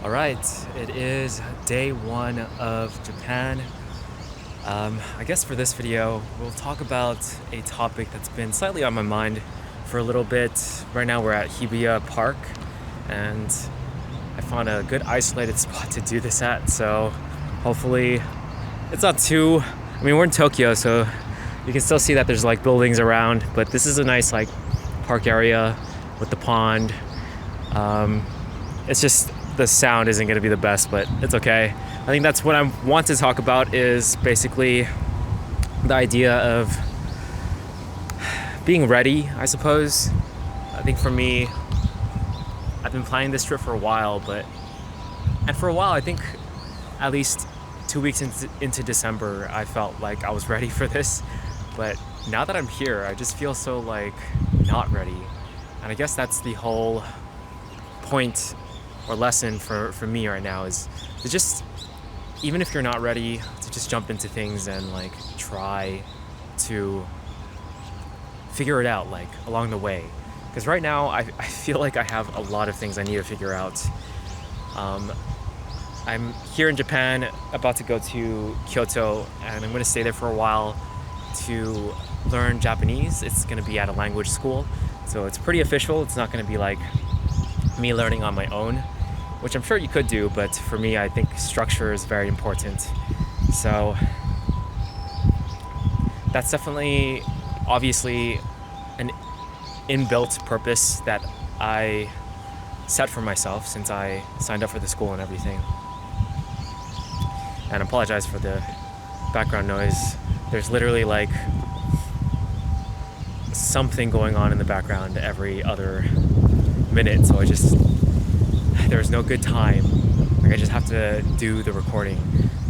All right, it is day one of Japan. I guess for this video, we'll talk about a topic that's been slightly on my mind for a little bit. Right now, we're at Hibiya Park, and I found a good isolated spot to do this at. So hopefully, it's not too. I mean, we're in Tokyo, so you can still see that there's like buildings around, but this is a nice like park area with the pond. It's just the sound isn't going to be the best, but it's okay. I think that's what I want to talk about is basically the idea of being ready, I suppose. I think for me, I've been planning this trip for a while, and for a while, I think at least 2 weeks into December, I felt like I was ready for this. But now that I'm here, I just feel so like not ready. And I guess that's the whole point or lesson for me right now is to just, even if you're not ready, to just jump into things and like try to figure it out like along the way. Because right now I feel like I have a lot of things I need to figure out. I'm here in Japan, about to go to Kyoto, and I'm going to stay there for a while to learn Japanese. It's going to be at a language school, so it's pretty official. It's not going to be like me learning on my own, which I'm sure you could do, but for me, I think structure is very important. So that's definitely, obviously, an inbuilt purpose that I set for myself since I signed up for the school and everything. And I apologize for the background noise. There's literally like something going on in the background every other minute, so there's no good time. Like I just have to do the recording.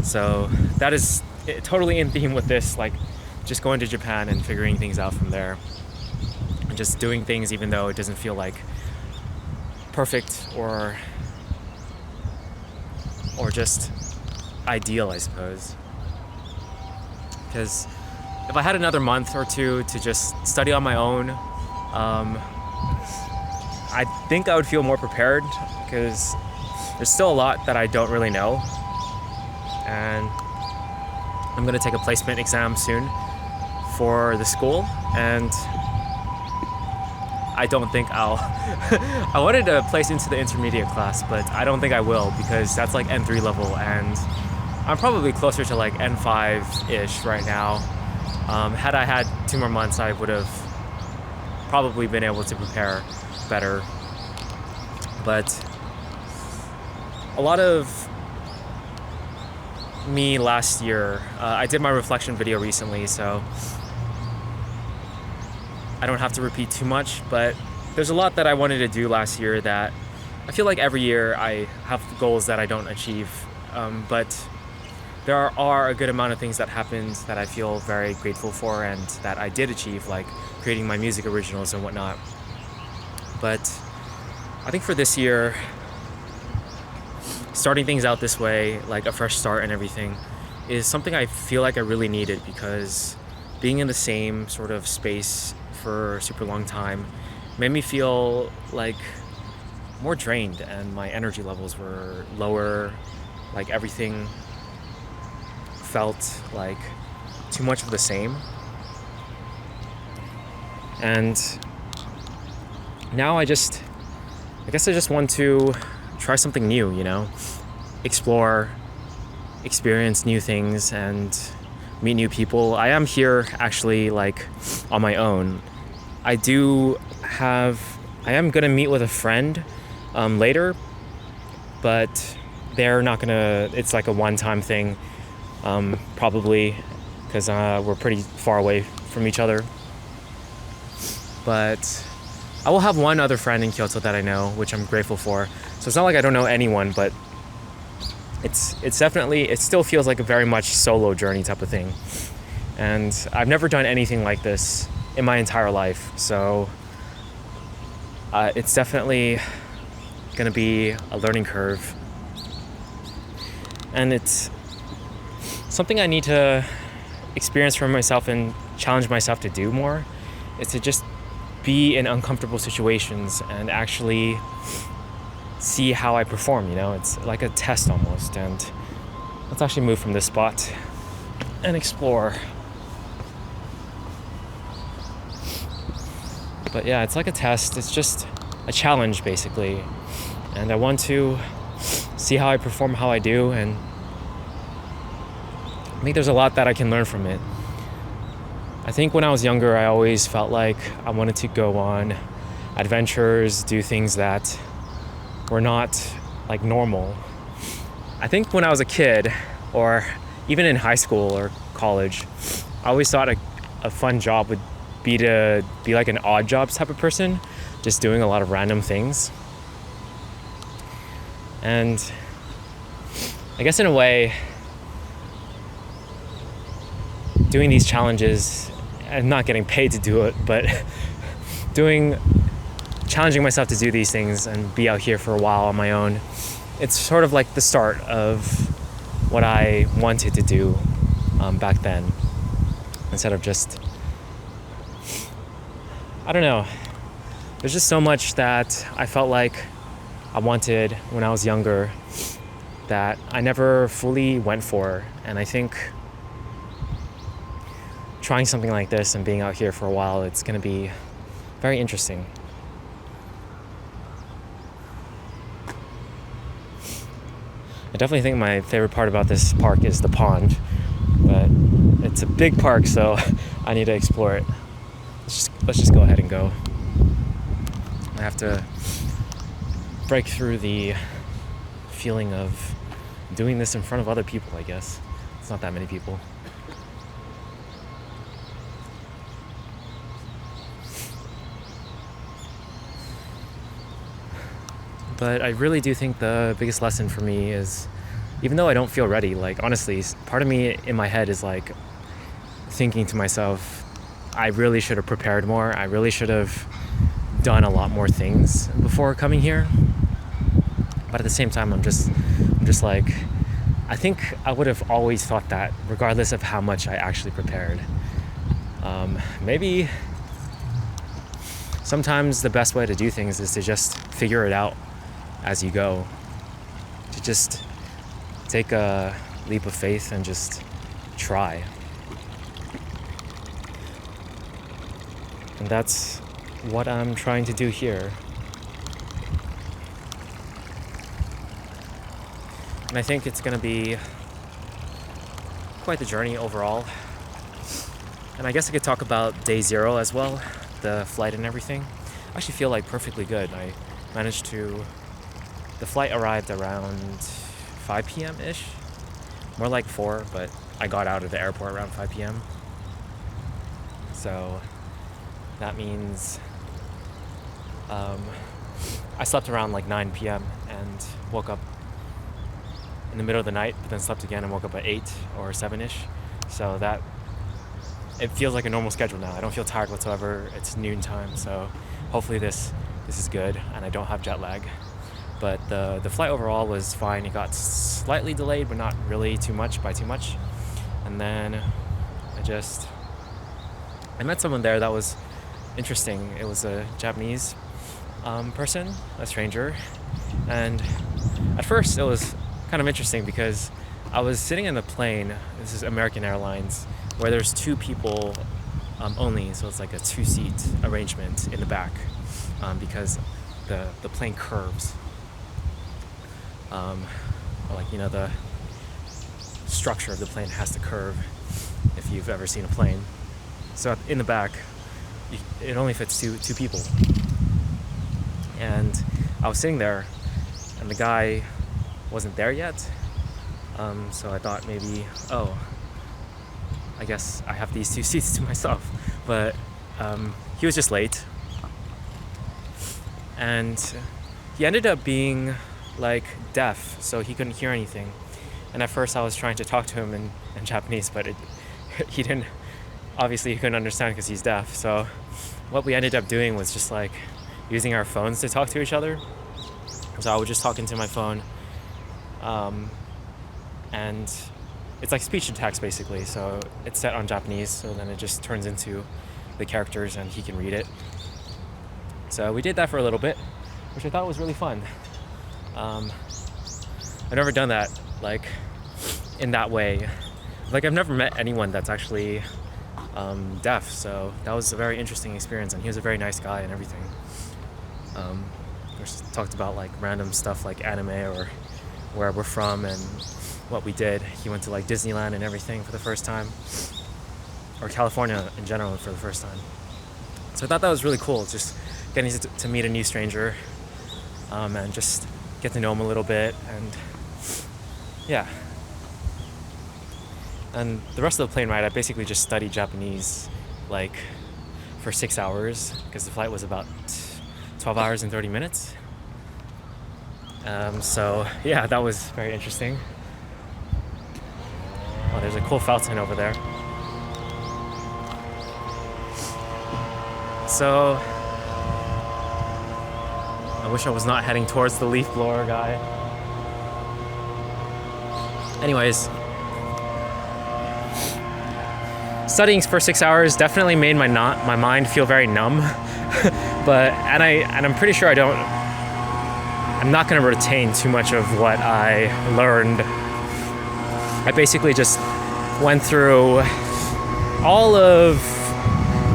So that is totally in theme with this, like just going to Japan and figuring things out from there. And just doing things even though it doesn't feel like perfect or just ideal, I suppose. Because if I had another month or two to just study on my own, I think I would feel more prepared because there's still a lot that I don't really know. And I'm going to take a placement exam soon for the school, and I don't think I'll I wanted to place into the intermediate class, but I don't think I will because that's like N3 level, and I'm probably closer to like N5-ish right now. Had I had 2 more months, I would have probably been able to prepare better. But a lot of me last year, I did my reflection video recently, so I don't have to repeat too much, but there's a lot that I wanted to do last year that I feel like every year I have goals that I don't achieve, but there are a good amount of things that happened that I feel very grateful for and that I did achieve, like creating my music originals and whatnot. But I think for this year, starting things out this way, like a fresh start and everything, is something I feel like I really needed because being in the same sort of space for a super long time made me feel like more drained and my energy levels were lower, like everything felt like too much of the same. And now I guess I just want to try something new, explore, experience new things and meet new people. I am here actually like on my own. I am gonna meet with a friend later, but they're not gonna, it's like a one-time thing, probably because we're pretty far away from each other. But I will have one other friend in Kyoto that I know, which I'm grateful for. So it's not like I don't know anyone, but it's definitely, it still feels like a very much solo journey type of thing. And I've never done anything like this in my entire life. So it's definitely going to be a learning curve. And it's something I need to experience for myself and challenge myself to do more, is to just be in uncomfortable situations and actually see how I perform, you know? It's like a test almost. And let's actually move from this spot and explore. But yeah, it's like a test. It's just a challenge, basically. And I want to see how I perform, how I do, and I think there's a lot that I can learn from it. I think when I was younger, I always felt like I wanted to go on adventures, do things that were not like normal. I think when I was a kid, or even in high school or college, I always thought a fun job would be to be like an odd jobs type of person, just doing a lot of random things. And I guess in a way, doing these challenges and not getting paid to do it, but challenging myself to do these things and be out here for a while on my own, it's sort of like the start of what I wanted to do back then, instead of just, I don't know, there's just so much that I felt like I wanted when I was younger that I never fully went for. And I think trying something like this and being out here for a while, it's going to be very interesting. I definitely think my favorite part about this park is the pond, but it's a big park, so I need to explore it. Let's just go ahead and go. I have to break through the feeling of doing this in front of other people, I guess. It's not that many people. But I really do think the biggest lesson for me is, even though I don't feel ready, like honestly, part of me in my head is like thinking to myself, I really should have prepared more. I really should have done a lot more things before coming here. But at the same time, I'm just like, I think I would have always thought that regardless of how much I actually prepared. Maybe sometimes the best way to do things is to just figure it out as you go, to just take a leap of faith and just try. And that's what I'm trying to do here. And I think it's going to be quite the journey overall. And I guess I could talk about day 0 as well, the flight and everything. I actually feel like perfectly good. I managed to... The flight arrived around 5 p.m.-ish. More like 4, but I got out of the airport around 5 p.m. So that means I slept around like 9 p.m. and woke up in the middle of the night, but then slept again and woke up at 8 or 7-ish. So that, it feels like a normal schedule now. I don't feel tired whatsoever. It's noontime, so hopefully this is good and I don't have jet lag. But the flight overall was fine. It got slightly delayed, but not really too much. And then I met someone there that was interesting. It was a Japanese person, a stranger. And at first it was kind of interesting because I was sitting in the plane, this is American Airlines, where there's 2 people only, so it's like a 2-seat arrangement in the back because the plane curves. Like, you know, the structure of the plane has to curve if you've ever seen a plane. So in the back, it only fits two people. And I was sitting there, and the guy wasn't there yet. So I thought maybe, I guess I have these 2 seats to myself. But he was just late. And he ended up being like deaf, so he couldn't hear anything. And at first I was trying to talk to him in Japanese, but he couldn't understand because he's deaf. So what we ended up doing was just like using our phones to talk to each other. So I was just talking to my phone, and it's like speech to text basically. So it's set on Japanese, so then it just turns into the characters and he can read it. So we did that for a little bit, which I thought was really fun. I've never done that, like, in that way. Like, I've never met anyone that's actually deaf, so that was a very interesting experience, and he was a very nice guy and everything. We just talked about like random stuff like anime or where we're from and what we did. He went to like Disneyland and everything for the first time, or California in general for the first time. So I thought that was really cool, just getting to meet a new stranger and just get to know him a little bit, and yeah. And the rest of the plane ride, I basically just studied Japanese like for 6 hours because the flight was about 12 hours and 30 minutes. So yeah, that was very interesting. Oh, there's a cool fountain over there. So I wish I was not heading towards the leaf blower guy. Anyways, studying for 6 hours definitely made my mind feel very numb. I'm pretty sure I'm not going to retain too much of what I learned. I basically just went through all of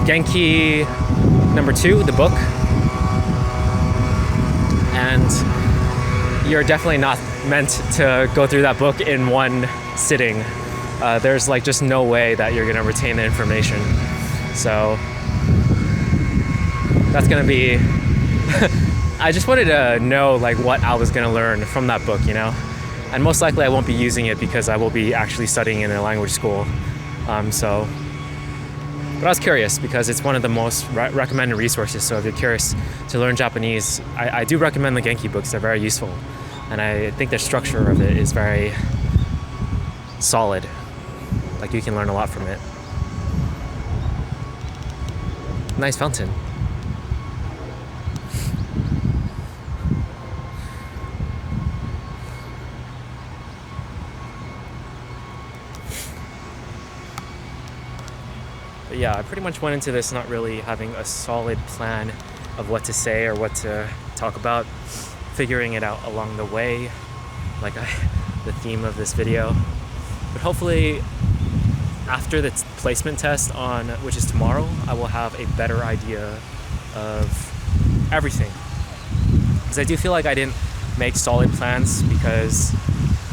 Genki number 2, the book, and you're definitely not meant to go through that book in one sitting. There's like just no way that you're going to retain the information. So that's going to be I just wanted to know like what I was going to learn from that book, you know, and most likely I won't be using it because I will be actually studying in a language school. But I was curious because it's one of the most recommended resources. So if you're curious to learn Japanese, I do recommend the Genki books. They're very useful, and I think the structure of it is very solid. Like, you can learn a lot from it. Nice fountain. But yeah, I pretty much went into this not really having a solid plan of what to say or what to talk about, figuring it out along the way, like the theme of this video. But hopefully, after the placement test which is tomorrow, I will have a better idea of everything. Because I do feel like I didn't make solid plans because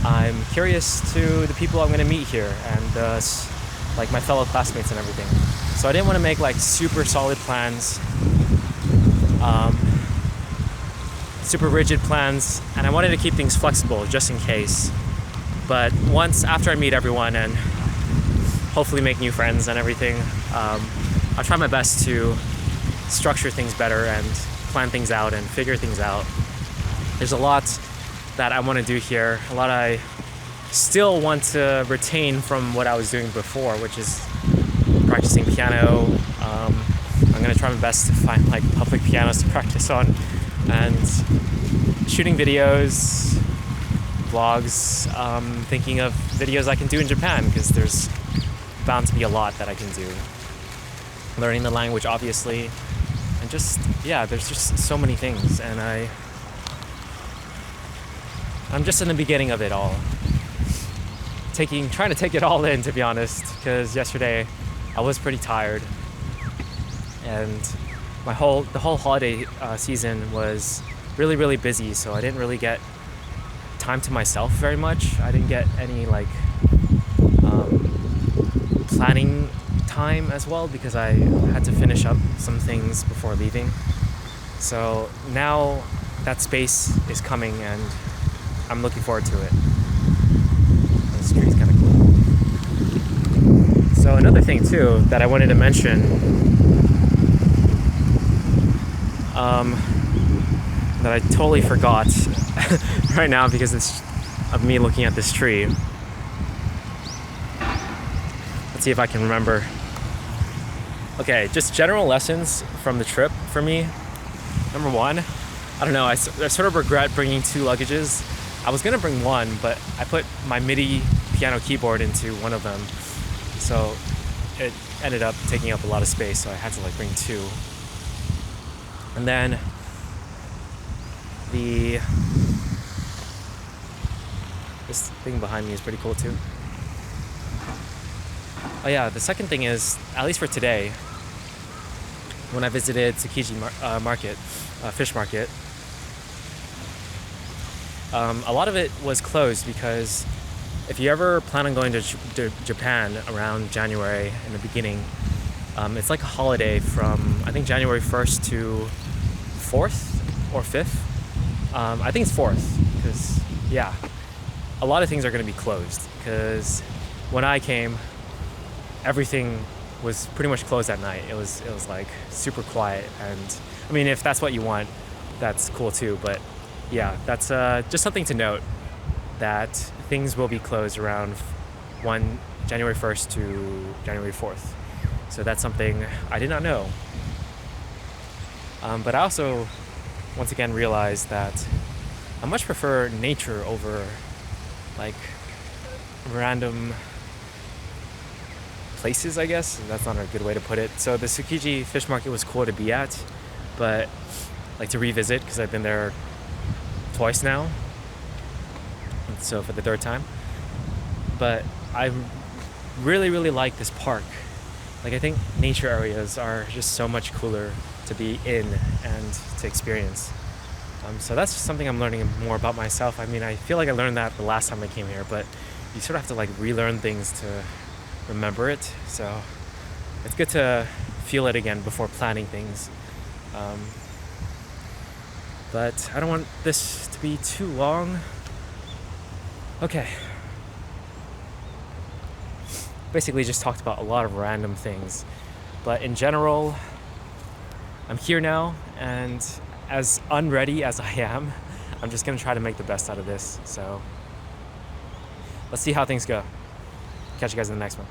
I'm curious to the people I'm going to meet here and like my fellow classmates and everything. So I didn't want to make like super solid plans, super rigid plans, and I wanted to keep things flexible just in case. But after I meet everyone and hopefully make new friends and everything, I'll try my best to structure things better and plan things out and figure things out. There's a lot that I want to do here, a lot I still want to retain from what I was doing before, which is practicing piano. I'm going to try my best to find like public pianos to practice on, and shooting videos, vlogs, thinking of videos I can do in Japan, because there's bound to be a lot that I can do. Learning the language, obviously, and just, yeah, there's just so many things, and I'm just in the beginning of it all. Trying to take it all in, to be honest, because yesterday I was pretty tired, and the whole holiday season was really, really busy, so I didn't really get time to myself very much. I didn't get any like planning time as well, because I had to finish up some things before leaving. So now that space is coming, and I'm looking forward to it. This tree is kind of cool. So another thing too that I wanted to mention, that I totally forgot right now because it's of me looking at this tree. Let's see if I can remember. Okay, just general lessons from the trip for me. Number one, I don't know, I sort of regret bringing 2 luggages. I was gonna bring one, but I put my MIDI piano keyboard into one of them, so it ended up taking up a lot of space, so I had to like bring 2. And then the This thing behind me is pretty cool too. Oh yeah, the second thing is, at least for today, when I visited Tsukiji market, fish market, a lot of it was closed because if you ever plan on going to Japan around January in the beginning, it's like a holiday from I think January 1st to 4th or 5th. I think it's 4th because yeah, a lot of things are going to be closed because when I came, everything was pretty much closed at night. It was like super quiet, and I mean if that's what you want, that's cool too. But yeah, that's just something to note that things will be closed around January 1st to January 4th. So that's something I did not know. But I also, once again, realized that I much prefer nature over like random places, I guess. That's not a good way to put it. So the Tsukiji fish market was cool to be at, but like to revisit because I've been there twice now. So for the third time. But I really, really like this park. Like I think nature areas are just so much cooler to be in and to experience. So that's just something I'm learning more about myself. I mean, I feel like I learned that the last time I came here, but you sort of have to like relearn things to remember it. So it's good to feel it again before planning things. But I don't want this to be too long. Okay. Basically just talked about a lot of random things. But in general, I'm here now, and as unready as I am, I'm just gonna try to make the best out of this. So let's see how things go. Catch you guys in the next one.